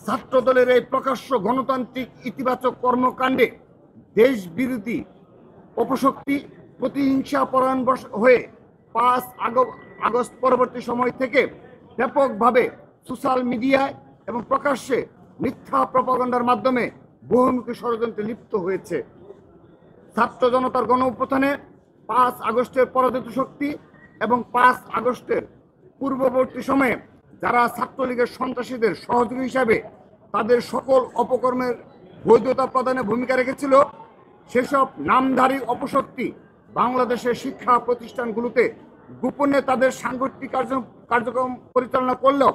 ছাত্র দলের এই প্রকাশ্য গণতান্ত্রিক ইতিবাচক কর্মকাণ্ডে দেশ বিরোধী অপশক্তি প্রতিহিংসা পরায়ণ হয়ে 5 আগস্ট পরবর্তী সময় থেকে ব্যাপকভাবে সোশ্যাল মিডিয়ায় এবং প্রকাশ্যে মিথ্যা প্রপাগান্ডার মাধ্যমে বহুমুখী ষড়যন্ত্রে লিপ্ত হয়েছে। ছাত্র জনতার গণ অভ্যুত্থানে 5 আগস্টের পরাজিত শক্তি এবং 5 আগস্টের পূর্ববর্তী সময়ে যারা ছাত্রলীগের সন্ত্রাসীদের সহযোগী হিসাবে তাদের সকল অপকর্মের বৈধতা প্রদানে ভূমিকা রেখেছিল, সেসব নামধারী অপশক্তি বাংলাদেশের শিক্ষা প্রতিষ্ঠানগুলোতে গোপনে তাদের সাংগঠনিক কার্যক্রম পরিচালনা করলেও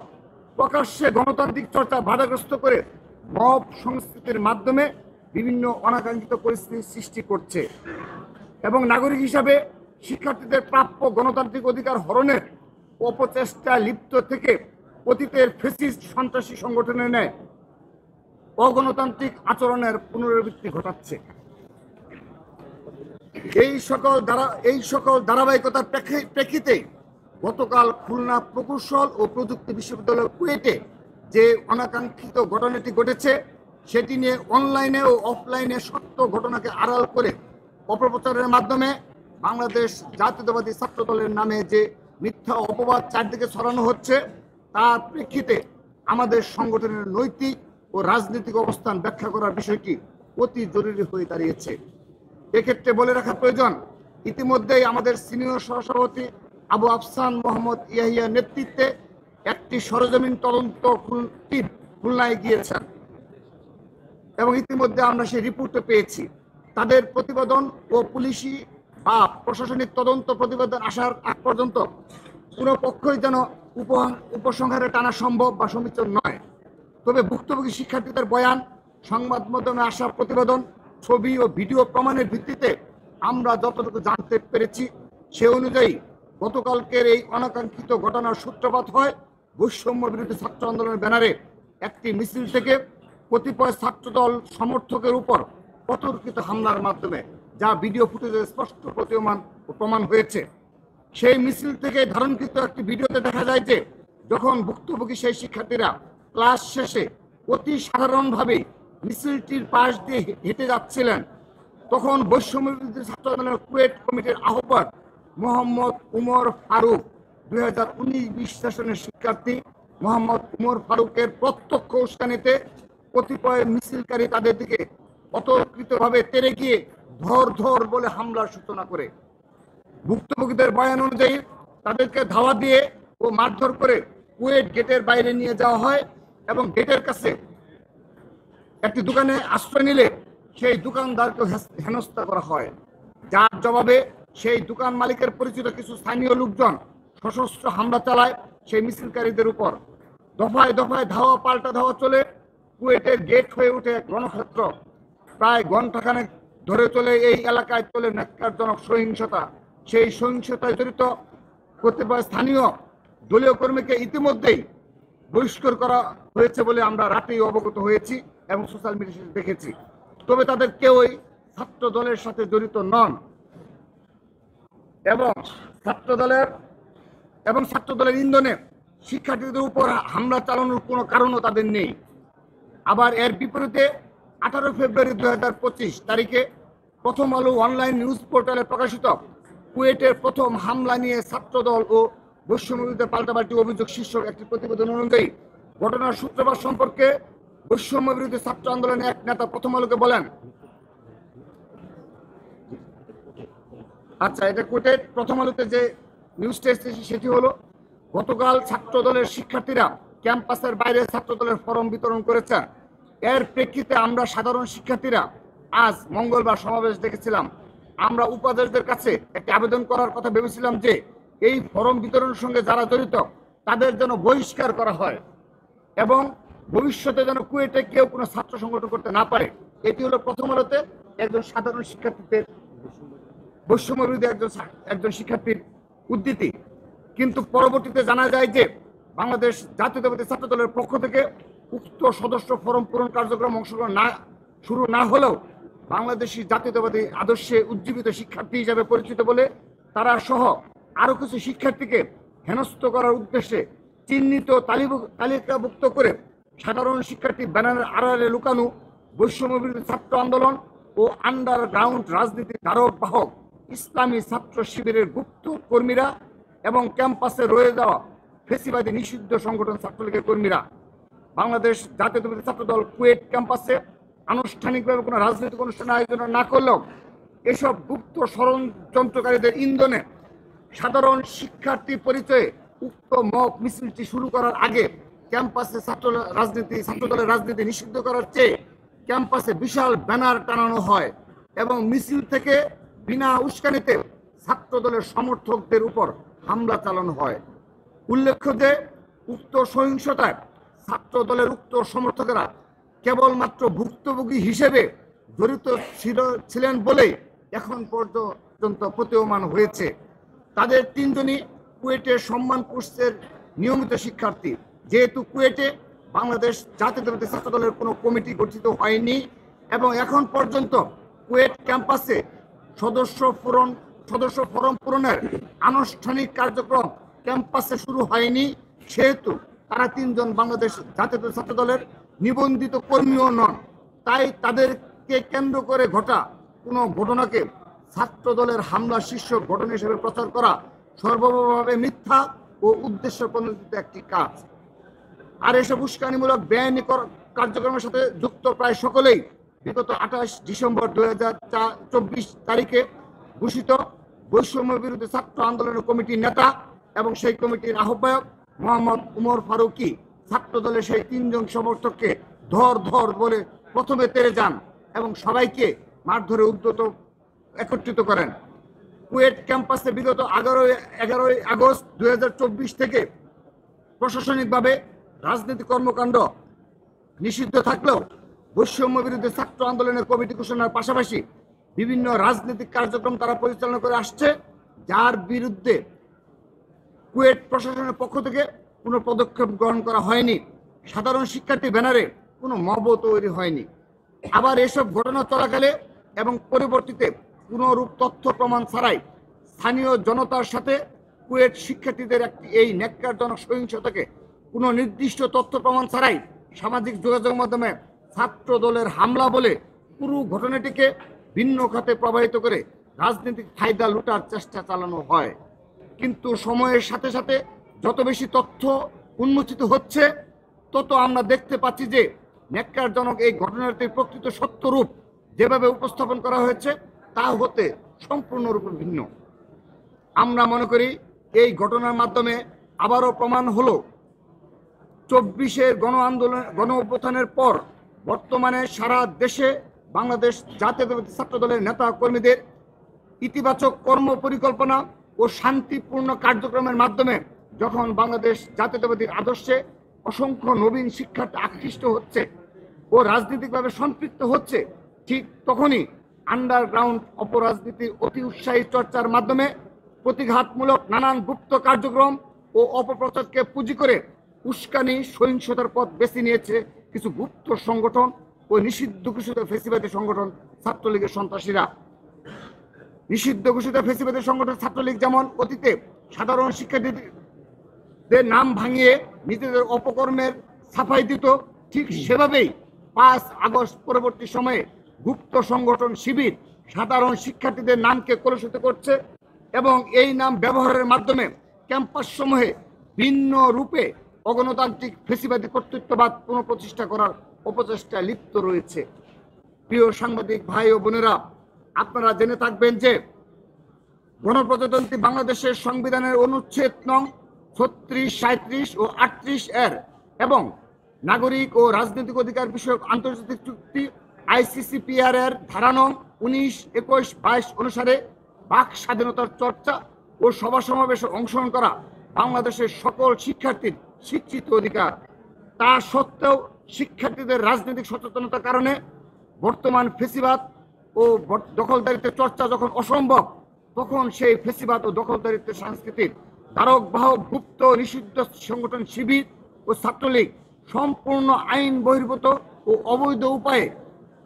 প্রকাশ্যে গণতান্ত্রিক চর্চা বাধাগ্রস্ত করে মব সংস্কৃতির মাধ্যমে বিভিন্ন অনাকাঙ্ক্ষিত পরিস্থিতির সৃষ্টি করছে এবং নাগরিক হিসাবে শিক্ষার্থীদের প্রাপ্য গণতান্ত্রিক অধিকার হরণের অপচেষ্টায় লিপ্ত থেকে অতীতের ফ্যাসিস্ট সন্ত্রাসী সংগঠনের ন্যায় অগণতান্ত্রিক আচরণের পুনরাবৃত্তি ঘটাচ্ছে। এই সকল ধারাবাহিকতার প্রেক্ষিতে গতকাল খুলনা প্রকৌশল ও প্রযুক্তি বিশ্ববিদ্যালয় কুয়েটে যে অনাকাঙ্ক্ষিত ঘটনাটি ঘটেছে সেটি নিয়ে অনলাইনে ও অফলাইনে সত্য ঘটনাকে আড়াল করে অপপ্রচারের মাধ্যমে বাংলাদেশ জাতীয়তাবাদী ছাত্র দলের নামে যে মিথ্যা অপবাদ চারদিকে ছড়ানো হচ্ছে তার প্রেক্ষিতে আমাদের সংগঠনের নৈতিক ও রাজনৈতিক অবস্থান ব্যাখ্যা করার বিষয়টি অতি জরুরি হয়ে দাঁড়িয়েছে। এক্ষেত্রে বলে রাখা প্রয়োজন, ইতিমধ্যেই আমাদের সিনিয়র সহসভাপতি আবু আফসান মোহাম্মদ ইয়াহিয়ার নেতৃত্বে একটি সরেজমিন তদন্ত টিম খুলনায় গিয়েছেন এবং ইতিমধ্যে আমরা সেই রিপোর্টও পেয়েছি। তাদের প্রতিবেদন ও পুলিশি বা প্রশাসনিক তদন্ত প্রতিবেদন আসার আগ পর্যন্ত কোনো পক্ষই যেন উপসংহারে টানা সম্ভব বা সমীচীন নয়। তবে ভুক্তভোগী শিক্ষার্থীদের বয়ান, সংবাদ মাধ্যমে আসা প্রতিবেদন, ছবি ও ভিডিও প্রমাণের ভিত্তিতে আমরা যতটুকু জানতে পেরেছি সে অনুযায়ী গতকালকের এই অনাকাঙ্ক্ষিত ঘটনার সূত্রপাত হয় বৈষম্য বিরোধী ছাত্র আন্দোলনের ব্যানারে একটি মিছিল থেকে কতিপয় ছাত্রদল সমর্থকের উপর অতর্কিত হামলার মাধ্যমে, যা ভিডিও ফুটেজে স্পষ্ট প্রতীয়মান ও প্রমাণ হয়েছে। সেই মিছিল থেকে ধারণকৃত একটি ভিডিওতে দেখা যায় যে যখন ভুক্তভোগী সেই শিক্ষার্থীরা ক্লাস শেষে অতি সাধারণভাবে মিছিলটির পাশ দিয়ে হেঁটে যাচ্ছিলেন, তখন বৈষম্য বিরোধী ছাত্র আন্দোলনের কুয়েট কমিটির আহ্বায়ক মোহাম্মদ উমর ফারুক 2019-20 সেশনের শিক্ষার্থী মোহাম্মদ উমর ফারুকের প্রত্যক্ষ উস্কানিতে কতিপয় মিছিলকারী তাদের দিকে অতর্কিতভাবে তেড়ে গিয়ে ধর বলে হামলার সূচনা করে। ভুক্তভোগীদের বয়ান অনুযায়ী তাদেরকে ধাওয়া দিয়ে ও মারধর করে কুয়েট গেটের বাইরে নিয়ে যাওয়া হয় এবং গেটের কাছে একটি দোকানে আশ্রয় নিলে সেই দোকানদারকে হেনস্থা করা হয়, যার জবাবে সেই দোকান মালিকের পরিচিত কিছু স্থানীয় লোকজন সশস্ত্র হামলা চালায় সেই মিছিলকারীদের উপর। দফায় দফায় ধাওয়া পাল্টা ধাওয়া চলে কুয়েটের গেট হয়ে ওঠে রণক্ষেত্র। প্রায় ঘণ্টাখানেক ধরে চলে এই এলাকায় চলে ন্যাক্কারজনক সহিংসতা। সেই সহিংসতায় জড়িত কতিপয় স্থানীয় দলীয় কর্মীকে ইতিমধ্যেই বহিষ্কার করা হয়েছে বলে আমরা রাতেই অবগত হয়েছি এবং সোশ্যাল মিডিয়ায় দেখেছি। তবে তাদের কেউই ছাত্র দলের সাথে জড়িত নন এবং ছাত্র দলের ইন্ধনে শিক্ষার্থীদের উপর হামলা চালানোর কোনো কারণও তাদের নেই। আবার এর বিপরীতে 18 ফেব্রুয়ারি 2025 তারিখে প্রথম আলো অনলাইন নিউজ পোর্টালে প্রকাশিত কুয়েটের প্রথম হামলা নিয়ে ছাত্রদল ও বৈষম্য বিরোধী পাল্টাপাল্টি অভিযোগ শীর্ষক একটি প্রতিবেদন অনুযায়ী ঘটনার সূত্রপাত সম্পর্কে বৈষম্য বিরোধী ছাত্র আন্দোলনের এক নেতা প্রথম আলোকে বলেন, এটা কুয়েটের প্রথম আলোতে যে নিউজটা এসেছে সেটি হলো, গতকাল ছাত্র দলের শিক্ষার্থীরা ক্যাম্পাসের বাইরে ছাত্র দলের ফরম বিতরণ করেছেন। এর প্রেক্ষিতে আমরা সাধারণ শিক্ষার্থীরা আজ মঙ্গলবার সমাবেশ ডেকেছিলাম। আমরা উপাধ্যক্ষদের কাছে একটি আবেদন করার কথা ভেবেছিলাম যে এই ফরম বিতরণের সঙ্গে যারা জড়িত তাদের যেন বহিষ্কার করা হয় এবং ভবিষ্যতে যেন কুয়েটে কেউ কোনো ছাত্র সংগঠন করতে না পারে। এটি হলো প্রথম আলোতে একজন সাধারণ শিক্ষার্থীদের বৈষম্য বিরোধী একজন শিক্ষার্থীর উদ্ধৃতি। কিন্তু পরবর্তীতে জানা যায় যে বাংলাদেশ জাতীয়তাবাদী ছাত্র দলের পক্ষ থেকে উক্ত সদস্য ফরম পূরণ কার্যক্রম অংশগ্রহণ শুরু না হলেও বাংলাদেশি জাতীয়তাবাদী আদর্শে উজ্জীবিত শিক্ষার্থী হিসাবে পরিচিত বলে তারা সহ আরো কিছু শিক্ষার্থীকে হেনস্থ করার উদ্দেশ্যে চিহ্নিত তালিকাভুক্ত করে সাধারণ শিক্ষার্থী ব্যানারের আড়ালে লুকানো বৈষম্যবিরোধী ছাত্র আন্দোলন ও আন্ডারগ্রাউন্ড রাজনীতির ধারক বাহক ইসলামী ছাত্র শিবিরের গুপ্ত কর্মীরা এবং ক্যাম্পাসে রয়ে যাওয়া ফেসিবাদী নিষিদ্ধ সংগঠন ছাত্রলীগের কর্মীরা বাংলাদেশ জাতীয়তাবাদী ছাত্রদল কুয়েট ক্যাম্পাসে আনুষ্ঠানিকভাবে কোনো রাজনৈতিক অনুষ্ঠান আয়োজন না করলেও এসব গুপ্ত ষড়যন্ত্রকারীদের ইন্ধনে সাধারণ শিক্ষার্থী পরিচয়ে উক্ত মক মিছিলটি শুরু করার আগে ক্যাম্পাসে ছাত্রদলের রাজনীতি নিষিদ্ধ করার চেয়ে ক্যাম্পাসে বিশাল ব্যানার টানানো হয় এবং মিছিল থেকে বিনা উস্কানিতে ছাত্রদলের সমর্থকদের উপর হামলা চালানো হয়। উল্লেখ্য যে উক্ত সহিংসতায় ছাত্রদলের উক্ত সমর্থকেরা কেবলমাত্র ভুক্তভোগী হিসেবে জড়িত ছিলেন বলেই এখন পর্যন্ত প্রতীয়মান হয়েছে। তাদের তিনজনই কুয়েটের সম্মান কোর্সের নিয়মিত শিক্ষার্থী। যেহেতু কুয়েটে বাংলাদেশ জাতীয়তাবাদী ছাত্রদলের কোনো কমিটি গঠিত হয়নি এবং এখন পর্যন্ত কুয়েট ক্যাম্পাসে সদস্য ফরম পূরণের আনুষ্ঠানিক কার্যক্রম ক্যাম্পাসে শুরু হয়নি, সেহেতু তারা তিনজন বাংলাদেশ জাতীয়তাবাদী ছাত্রদলের নিবন্ধিত কর্মীও নন। তাই তাদেরকে কেন্দ্র করে ঘটা কোনো ঘটনাকে ছাত্রদলের হামলা শীর্ষক ঘটনা হিসেবে প্রচার করা সর্বভাবে মিথ্যা ও উদ্দেশ্য প্রণোদিত একটি কাজ। আর এসব উস্কানিমূলক বেআইনি কার্যক্রমের সাথে যুক্ত প্রায় সকলেই বিগত 28 ডিসেম্বর 2024 তারিখে ঘোষিত বৈষম্য বিরোধী ছাত্র আন্দোলনের কমিটির নেতা এবং সেই কমিটির আহ্বায়ক মোহাম্মদ উমর ফারুকি ছাত্রদলের সেই তিনজন সমর্থককে ধর বলে প্রথমে তেড়ে যান এবং সবাইকে মারধরে উদ্যত একত্রিত করেন। কুয়েট ক্যাম্পাসে বিগত 11 আগস্ট 2024 থেকে প্রশাসনিকভাবে রাজনৈতিক কর্মকাণ্ড নিষিদ্ধ থাকলেও বৈষম্য বিরোধী ছাত্র আন্দোলনের কমিটি ঘোষণার পাশাপাশি বিভিন্ন রাজনৈতিক কার্যক্রম তারা পরিচালনা করে আসছে, যার বিরুদ্ধে কুয়েট প্রশাসনের পক্ষ থেকে কোনো পদক্ষেপ গ্রহণ করা হয়নি। সাধারণ শিক্ষার্থী ব্যানারে কোনো মবও তৈরি হয়নি। আবার এসব ঘটনা চলাকালে এবং পরবর্তীতে কোনোরূপ তথ্য প্রমাণ ছাড়াই স্থানীয় জনতার সাথে কুয়েট শিক্ষার্থীদের এই ন্যাক্কারজনক সহিংসতাকে কোনো নির্দিষ্ট তথ্য প্রমাণ ছাড়াই সামাজিক যোগাযোগ মাধ্যমে ছাত্র দলের হামলা বলে পুরো ঘটনাটিকে ভিন্ন খাতে প্রবাহিত করে রাজনৈতিক ফায়দা লুটার চেষ্টা চালানো হয়। কিন্তু সময়ের সাথে সাথে যত বেশি তথ্য উন্মোচিত হচ্ছে তত আমরা দেখতে পাচ্ছি যে ন্যাক্কারজনক এই ঘটনাটির প্রকৃত সত্যরূপ যেভাবে উপস্থাপন করা হয়েছে তা হতে সম্পূর্ণরূপে ভিন্ন। আমরা মনে করি এই ঘটনার মাধ্যমে আবারও প্রমাণ হলো 24-এর গণ অভ্যুত্থানের পর বর্তমানে সারা দেশে বাংলাদেশ জাতীয়তাবাদী ছাত্রদলের নেতা কর্মীদের ইতিবাচক কর্ম পরিকল্পনা ও শান্তিপূর্ণ কার্যক্রমের মাধ্যমে যখন বাংলাদেশ জাতীয়তাবাদীর আদর্শে অসংখ্য নবীন শিক্ষার্থী আকৃষ্ট হচ্ছে ও রাজনৈতিকভাবে সম্পৃক্ত হচ্ছে, ঠিক তখনই আন্ডারগ্রাউন্ড অপরাজনীতির অতি উৎসাহী চর্চার মাধ্যমে প্রতিঘাতমূলক নানান গুপ্ত কার্যক্রম ও অপপ্রচারকে পুঁজি করে উস্কানি সহিংসতার পথ বেছে নিয়েছে কিছু গুপ্ত সংগঠন ও নিষিদ্ধ ঘোষিত ফেসিবাদী সংগঠন ছাত্রলীগের সন্ত্রাসীরা। নিষিদ্ধ ঘোষিত ফেসিবাদী সংগঠন ছাত্রলীগ যেমন অতীতে সাধারণ শিক্ষার্থীদের নাম ভাঙিয়ে নিজেদের অপকর্মের সাফাই দিত, ঠিক সেভাবেই 5 আগস্ট পরবর্তী সময়ে গুপ্ত সংগঠন শিবির সাধারণ শিক্ষার্থীদের নামকে কলুষিত করছে এবং এই নাম ব্যবহারের মাধ্যমে ক্যাম্পাস সমূহে ভিন্ন রূপে অগণতান্ত্রিক ফেসিবাদী কর্তৃত্ববাদ পুনঃপ্রতিষ্ঠা করার অপচেষ্টায় লিপ্ত রয়েছে। প্রিয় সাংবাদিক ভাই ও বোনেরা, আপনারা জেনে থাকবেন যে গণপ্রজাতন্ত্রী বাংলাদেশের সংবিধানের অনুচ্ছেদ নং 36, 37 ও 38 এর এবং নাগরিক ও রাজনৈতিক অধিকার বিষয়ক আন্তর্জাতিক চুক্তি ICCPR এর ধারা নং 19, 21, 22 অনুসারে বাক স্বাধীনতার চর্চা ও সভা সমাবেশে অংশগ্রহণ করা বাংলাদেশের সকল শিক্ষার্থীর স্বীকৃত অধিকার। তা সত্ত্বেও শিক্ষার্থীদের রাজনৈতিক সচেতনতার কারণে বর্তমান ফেসিবাদ ও দখলদারিত্বের চর্চা যখন অসম্ভব, তখন সেই ফেসিবাদ ও দখলদারিত্বের সংস্কৃতির ধারক বাহক গুপ্ত নিষিদ্ধ সংগঠন শিবির ও ছাত্রলীগ সম্পূর্ণ আইন বহির্ভূত ও অবৈধ উপায়ে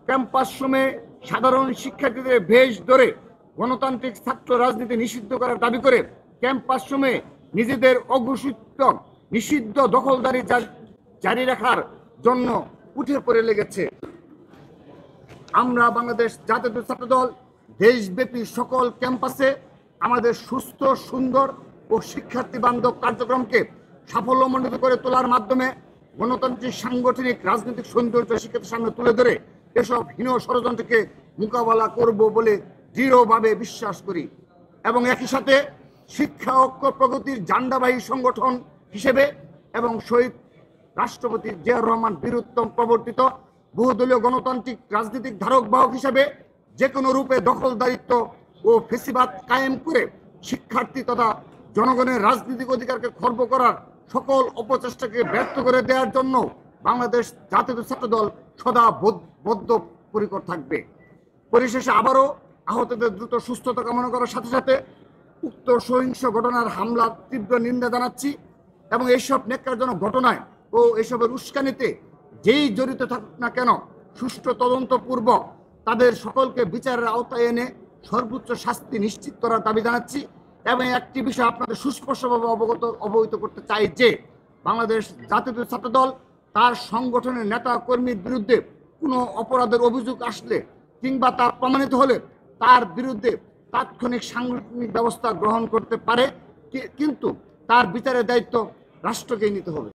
ক্যাম্পাস সমূহে সাধারণ শিক্ষার্থীদের ভেষ ধরে গণতান্ত্রিক ছাত্র রাজনীতি নিষিদ্ধ করার দাবি করে ক্যাম্পাস সমূহে নিজেদের অঘোষিত নিষিদ্ধ দখলদারি জারি রাখার জন্য উঠে পড়ে লেগেছে। আমরা বাংলাদেশ জাতীয় ছাত্র দল দেশব্যাপী সকল ক্যাম্পাসে আমাদের সুস্থ, সুন্দর ও শিক্ষার্থী বান্ধব কার্যক্রমকে সাফল্যমণ্ডিত করে তোলার মাধ্যমে গণতান্ত্রিক, সাংগঠনিক, রাজনৈতিক সৌন্দর্য শিক্ষার্থীর সামনে তুলে ধরে এসব হীন ষড়যন্ত্রকে মোকাবেলা করব বলে দৃঢ়ভাবে বিশ্বাস করি। এবং একই সাথে শিক্ষা ঐক্য প্রগতির জান্ডাবাহী সংগঠন হিসেবে এবং শহীদ রাষ্ট্রপতি জিয়াউর রহমান বীরুত্তম প্রবর্তিত বহুদলীয় গণতান্ত্রিক রাজনৈতিক ধারক বাহক হিসেবে যে কোনো রূপে দখলদারিত্ব ও ফেসিবাদ কায়েম করে শিক্ষার্থী তথা জনগণের রাজনৈতিক অধিকারকে খর্ব করার সকল অপচেষ্টাকে ব্যর্থ করে দেওয়ার জন্য বাংলাদেশ জাতীয় ছাত্র দল সদা বদ্ধপরিকর থাকবে। পরিশেষে আবারও আহতদের দ্রুত সুস্থতা কামনা করার সাথে সাথে উক্ত সহিংস ঘটনার হামলার তীব্র নিন্দা জানাচ্ছি এবং এইসব ন্যাক্কারজনক ঘটনায় ও এসবের উস্কানিতে যেই জড়িত থাকুক না কেন সুষ্ঠু তদন্তপূর্বক তাদের সকলকে বিচারের আওতায় এনে সর্বোচ্চ শাস্তি নিশ্চিত করার দাবি জানাচ্ছি। এবং একটি বিষয় আপনাদের সুস্পষ্টভাবে অবহিত করতে চাই যে বাংলাদেশ জাতীয় ছাত্র দল তার সংগঠনের নেতা কর্মীর বিরুদ্ধে কোনো অপরাধের অভিযোগ আসলে কিংবা তা প্রমাণিত হলে তার বিরুদ্ধে তাৎক্ষণিক সাংগঠনিক ব্যবস্থা গ্রহণ করতে পারে, কিন্তু তার বিচারের দায়িত্ব রাষ্ট্রকেই নিতে হবে।